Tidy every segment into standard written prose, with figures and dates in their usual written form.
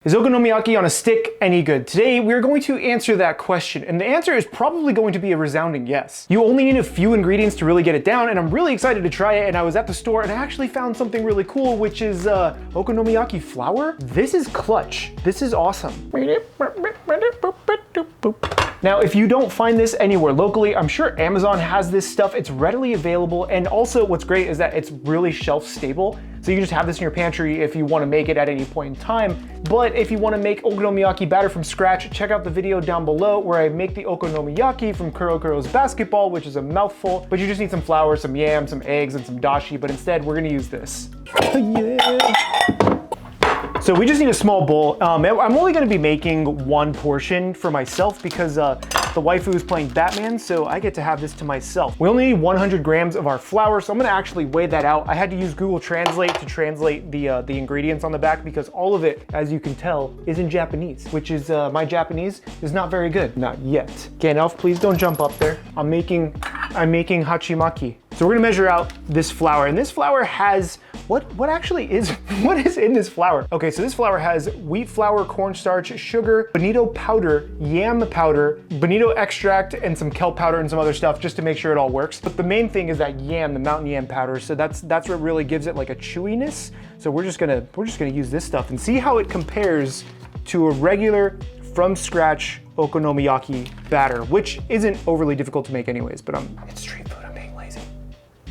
Is okonomiyaki on a stick any good? Today we're going to answer that question, and the answer is probably going to be a resounding yes. You only need a few ingredients to really get it down, and I'm really excited to try it. And I was at the store and I actually found something really cool, which is okonomiyaki flour. This is clutch. This is awesome. Now, if you don't find this anywhere locally, I'm sure Amazon has this stuff. It's readily available, and also what's great is that it's really shelf stable. So you can just have this in your pantry if you want to make it at any point in time. But if you want to make okonomiyaki batter from scratch, check out the video down below where I make the okonomiyaki from Kurokuro's basketball, which is a mouthful. But you just need some flour, some yam, some eggs, and some dashi. But instead, we're going to use this. Yeah. So we just need a small bowl. I'm only going to be making one portion for myself because the waifu is playing Batman, so I get to have this to myself. We only need 100 grams of our flour, so I'm going to actually weigh that out. I had to use Google Translate to translate the ingredients on the back because all of it, as you can tell, is in Japanese, which is my Japanese is not very good. Not yet. Gandalf, please don't jump up there. I'm making hachimaki. So we're gonna measure out this flour, and this flour has, what is in this flour? Okay, so this flour has wheat flour, cornstarch, sugar, bonito powder, yam powder, bonito extract, and some kelp powder and some other stuff just to make sure it all works. But the main thing is that yam, the mountain yam powder, so that's what really gives it like a chewiness. So we're just gonna use this stuff and see how it compares to a regular from scratch okonomiyaki batter, which isn't overly difficult to make anyways, but it's street food, I'm being lazy.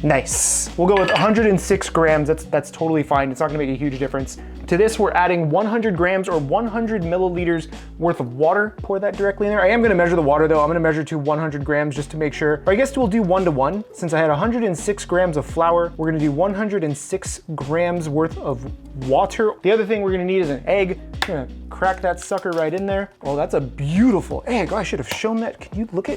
Nice. We'll go with 106 grams. That's totally fine. It's not gonna make a huge difference. To this, we're adding 100 grams or 100 milliliters worth of water. Pour that directly in there. I am gonna measure the water though. I'm gonna measure to 100 grams just to make sure. Or I guess we'll do 1-to-1. Since I had 106 grams of flour, we're gonna do 106 grams worth of water. The other thing we're gonna need is an egg. I'm gonna crack that sucker right in there. Oh, that's a beautiful egg. Oh, I should have shown that. Can you look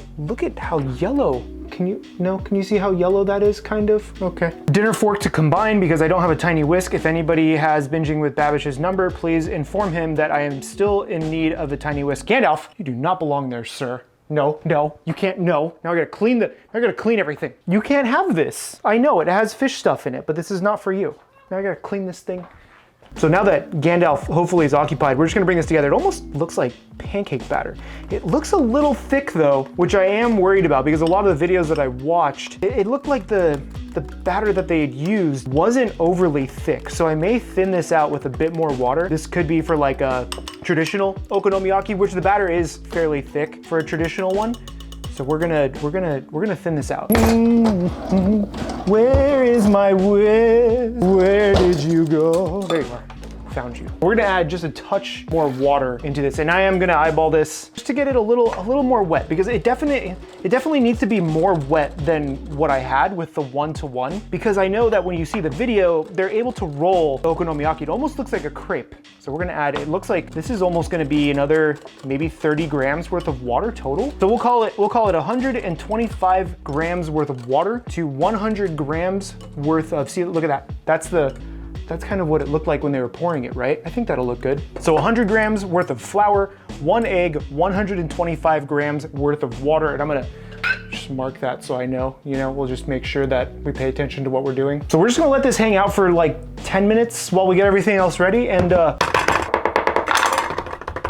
at how yellow? Can you see how yellow that is, kind of? Okay. Dinner fork to combine because I don't have a tiny whisk. If anybody has binging with Babish's number, please inform him that I am still in need of a tiny whisk. Gandalf, you do not belong there, sir. No, you can't, no. Now I gotta clean everything. You can't have this. I know, it has fish stuff in it, but this is not for you. Now I gotta clean this thing. So now that Gandalf hopefully is occupied, we're just gonna bring this together. It almost looks like pancake batter. It looks a little thick though, which I am worried about because a lot of the videos that I watched, it looked like the batter that they had used wasn't overly thick. So I may thin this out with a bit more water. This could be for like a traditional okonomiyaki, which the batter is fairly thick for a traditional one. So we're gonna thin this out. Where is my whisk? Where did you go? There you are. Found you. We're gonna add just a touch more water into this, and I am gonna eyeball this just to get it a little more wet because it definitely needs to be more wet than what I had with the 1-to-1 because I know that when you see the video, they're able to roll okonomiyaki. It almost looks like a crepe. So we're gonna add, it looks like this is almost gonna be another maybe 30 grams worth of water total. So we'll call it 125 grams worth of water to 100 grams worth of, see, look at that. That's kind of what it looked like when they were pouring it, right? I think that'll look good. So 100 grams worth of flour, 1 egg, 125 grams worth of water, and I'm gonna just mark that so I know, we'll just make sure that we pay attention to what we're doing. So we're just gonna let this hang out for like 10 minutes while we get everything else ready, and oh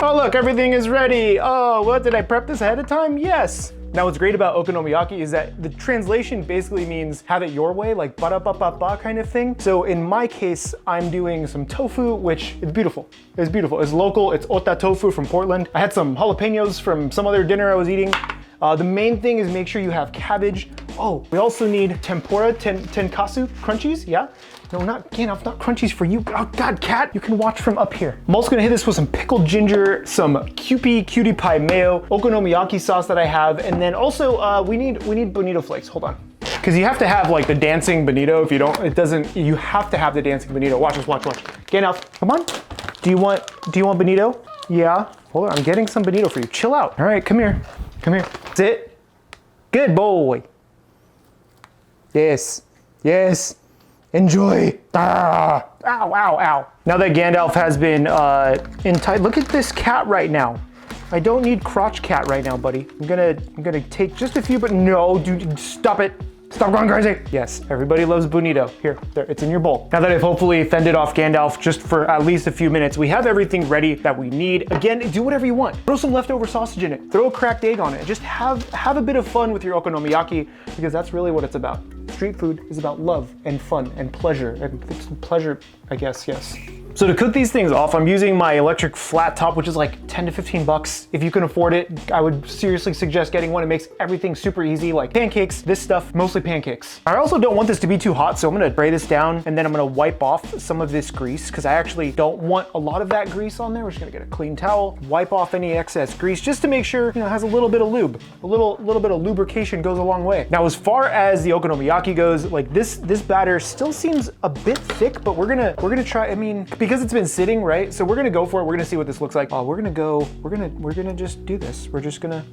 look, everything is ready. Oh, what, did I prep this ahead of time? Yes. Now what's great about okonomiyaki is that the translation basically means have it your way, like ba-da-ba-ba-ba kind of thing. So in my case, I'm doing some tofu, which is beautiful. It's beautiful, it's local, it's ota tofu from Portland. I had some jalapenos from some other dinner I was eating. The main thing is make sure you have cabbage. Oh, we also need tempura, tenkatsu crunchies, yeah? No, not crunchies for you. Oh God, cat, you can watch from up here. I'm also gonna hit this with some pickled ginger, some cutie pie mayo, okonomiyaki sauce that I have, and then also we need bonito flakes. Hold on. Because you have to have like the dancing bonito. If you don't, you have to have the dancing bonito. Watch this, watch. Gandalf, come on. Do you want bonito? Yeah, hold on, I'm getting some bonito for you. Chill out. All right, come here. Sit. Good boy. Yes. Enjoy. Ah. Ow. Now that Gandalf has been look at this cat right now. I don't need crotch cat right now, buddy. I'm gonna take just a few, but no, dude, stop it. Stop going crazy. Yes, everybody loves bonito. Here, there, it's in your bowl. Now that I've hopefully fended off Gandalf just for at least a few minutes, we have everything ready that we need. Again, do whatever you want. Throw some leftover sausage in it. Throw a cracked egg on it. Just have a bit of fun with your okonomiyaki, because that's really what it's about. Street food is about love and fun and pleasure. And it's pleasure, I guess, yes. So to cook these things off, I'm using my electric flat top, which is like 10 to 15 bucks. If you can afford it, I would seriously suggest getting one. It makes everything super easy, like pancakes, this stuff, mostly pancakes. I also don't want this to be too hot, so I'm gonna spray this down and then I'm gonna wipe off some of this grease because I actually don't want a lot of that grease on there. We're just gonna get a clean towel, wipe off any excess grease just to make sure, you know, it has a little bit of lube. A little bit of lubrication goes a long way. Now, as far as the okonomiyaki goes, like this batter still seems a bit thick, but we're gonna try, I mean, because it's been sitting, right? So we're gonna go for it. We're gonna see what this looks like. Oh, we're gonna just do this. We're just gonna,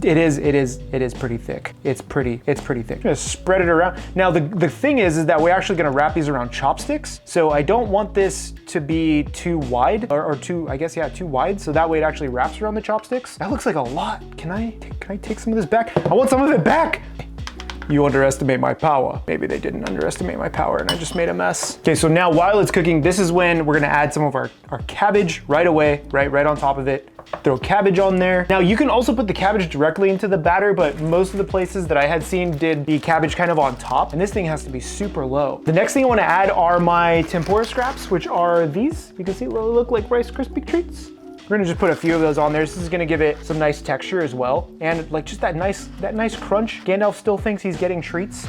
it is pretty thick. It's pretty thick. I'm gonna spread it around. Now, the thing is that we're actually gonna wrap these around chopsticks. So I don't want this to be too wide or too, I guess, yeah, too wide. So that way it actually wraps around the chopsticks. That looks like a lot. Can I take some of this back? I want some of it back. You underestimate my power. Maybe they didn't underestimate my power and I just made a mess. Okay, so now while it's cooking, this is when we're gonna add some of our cabbage right away, right on top of it. Throw cabbage on there. Now you can also put the cabbage directly into the batter, but most of the places that I had seen did the cabbage kind of on top, and this thing has to be super low. The next thing I wanna add are my tempura scraps, which are these. You can see they look like Rice Krispie treats. We're gonna just put a few of those on there. This is gonna give it some nice texture as well. And like just that nice crunch. Gandalf still thinks he's getting treats.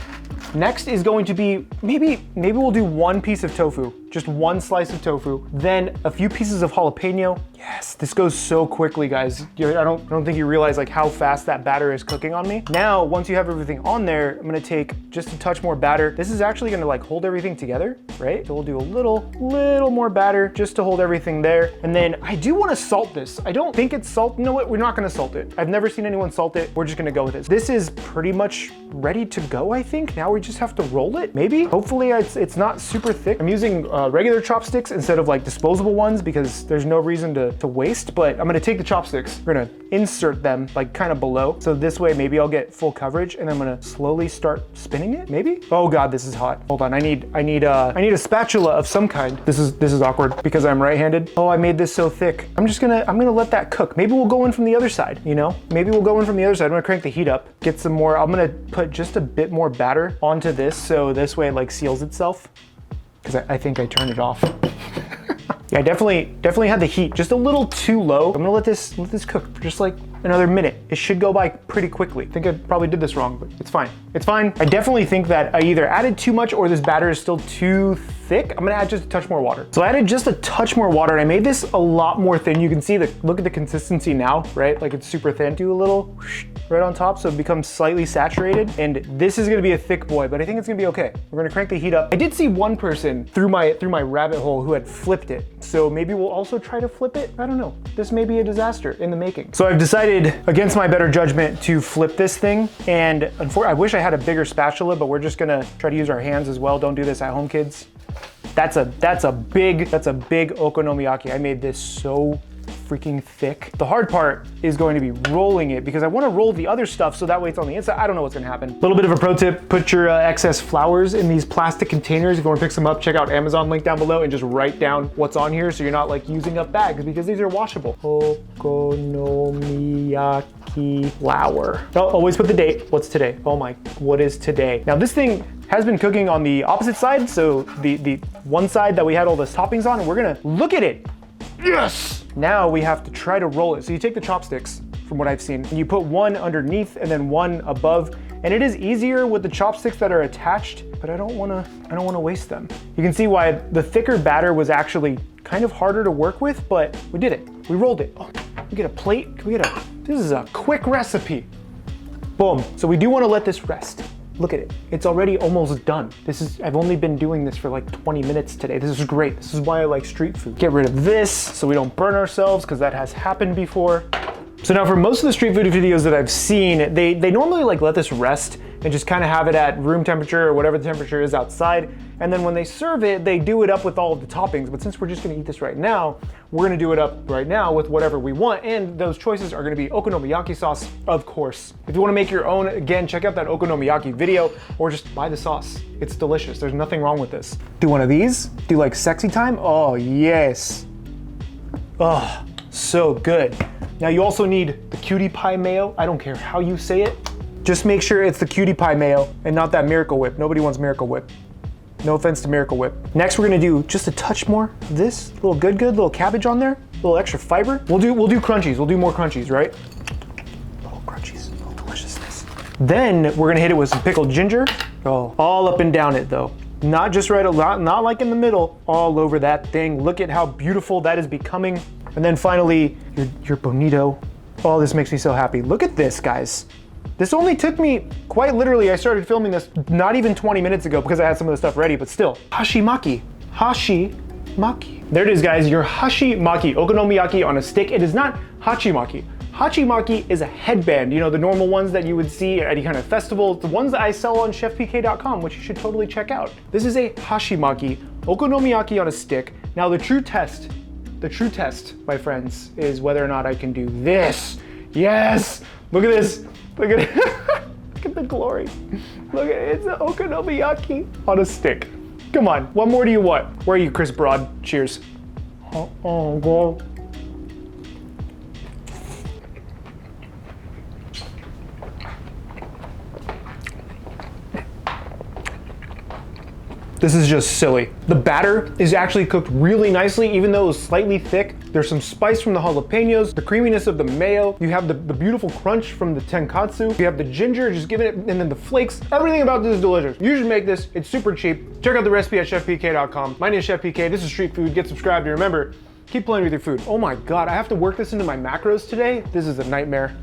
Next is going to be, maybe we'll do one piece of tofu, just one slice of tofu, then a few pieces of jalapeno. Yes, this goes so quickly, guys. I don't think you realize like how fast that batter is cooking on me. Now, once you have everything on there, I'm gonna take just a touch more batter. This is actually gonna like hold everything together, right? So we'll do a little more batter just to hold everything there. And then I do wanna salt this. I don't think it's salt. You know what? We're not gonna salt it. I've never seen anyone salt it. We're just gonna go with it. This is pretty much ready to go, I think. Now we just have to roll it, maybe? Hopefully it's not super thick. I'm using regular chopsticks instead of like disposable ones because there's no reason to waste, but I'm gonna take the chopsticks. We're gonna insert them like kind of below. So this way, maybe I'll get full coverage and I'm gonna slowly start spinning it, maybe? Oh God, this is hot. Hold on, I need a spatula of some kind. This is awkward because I'm right-handed. Oh, I made this so thick. I'm gonna let that cook. Maybe we'll go in from the other side, you know? Maybe we'll go in from the other side. I'm gonna crank the heat up, get some more. I'm gonna put just a bit more batter onto this so this way it like seals itself. Because I think I turned it off. Yeah, I definitely had the heat just a little too low. I'm gonna let this cook for just like another minute. It should go by pretty quickly. I think I probably did this wrong, but it's fine. It's fine. I definitely think that I either added too much or this batter is still too thick. I'm gonna add just a touch more water. So I added just a touch more water and I made this a lot more thin. You can see look at the consistency now, right? Like it's super thin. Do a little whoosh right on top so it becomes slightly saturated. And this is gonna be a thick boy, but I think it's gonna be okay. We're gonna crank the heat up. I did see one person through my rabbit hole who had flipped it. So maybe we'll also try to flip it. I don't know. This may be a disaster in the making. So I've decided, against my better judgment, to flip this thing. And unfortunately, I wish I had a bigger spatula, but we're just gonna try to use our hands as well. Don't do this at home, kids. That's a big okonomiyaki. I made this so freaking thick. The hard part is going to be rolling it because I want to roll the other stuff so that way it's on the inside. I don't know what's gonna happen. A little bit of a pro tip, put your excess flours in these plastic containers. If you want to pick some up, check out Amazon link down below and just write down what's on here so you're not like using up bags because these are washable. Okonomiyaki flour. Oh, always put the date. What's today? Oh my, what is today? Now this thing has been cooking on the opposite side. So the one side that we had all the toppings on, and we're gonna look at it. Yes! Now we have to try to roll it. So you take the chopsticks, from what I've seen, and you put one underneath and then one above. And it is easier with the chopsticks that are attached, but I don't wanna waste them. You can see why the thicker batter was actually kind of harder to work with, but we did it. We rolled it. Oh, we get a plate? Can we get this is a quick recipe. Boom. So we do wanna let this rest. Look at it, it's already almost done. I've only been doing this for like 20 minutes today. This is great. This is why I like street food. Get rid of this so we don't burn ourselves because that has happened before. So now for most of the street food videos that I've seen, they normally like let this rest and just kind of have it at room temperature or whatever the temperature is outside. And then when they serve it, they do it up with all of the toppings. But since we're just gonna eat this right now, we're gonna do it up right now with whatever we want. And those choices are gonna be okonomiyaki sauce, of course. If you wanna make your own, again, check out that okonomiyaki video or just buy the sauce. It's delicious, there's nothing wrong with this. Do one of these, do like sexy time. Oh, yes. Oh, so good. Now you also need the cutie pie mayo. I don't care how you say it. Just make sure it's the cutie pie mayo and not that Miracle Whip. Nobody wants Miracle Whip. No offense to Miracle Whip. Next, we're gonna do just a touch more of this, little good, little cabbage on there, a little extra fiber. We'll do crunchies, we'll do more crunchies, right? Little crunchies, little deliciousness. Then we're gonna hit it with some pickled ginger. Oh, all up and down it though. Not just right, not like in the middle, all over that thing. Look at how beautiful that is becoming. And then finally, your bonito. Oh, this makes me so happy. Look at this, guys. This only took me, quite literally, I started filming this not even 20 minutes ago because I had some of the stuff ready, but still. Hashimaki. Hashimaki. There it is, guys, your hashimaki, okonomiyaki on a stick. It is not hachimaki. Hachimaki is a headband, you know, the normal ones that you would see at any kind of festival, the ones that I sell on CHEFPK.com, which you should totally check out. This is a hashimaki, okonomiyaki on a stick. Now the true test, my friends, is whether or not I can do this. Yes, look at this. Look at it. Look at the glory. Look at it. It's an okonomiyaki on a stick. Come on. What more do you want? Where are you, Chris Broad? Cheers. Oh, God. This is just silly. The batter is actually cooked really nicely, even though it was slightly thick. There's some spice from the jalapenos, the creaminess of the mayo. You have the beautiful crunch from the tenkatsu. You have the ginger, just give it, and then the flakes. Everything about this is delicious. You should make this. It's super cheap. Check out the recipe at CHEFPK.com. My name is Chef PK. This is Street Food. Get subscribed, and remember, keep playing with your food. Oh my God, I have to work this into my macros today. This is a nightmare.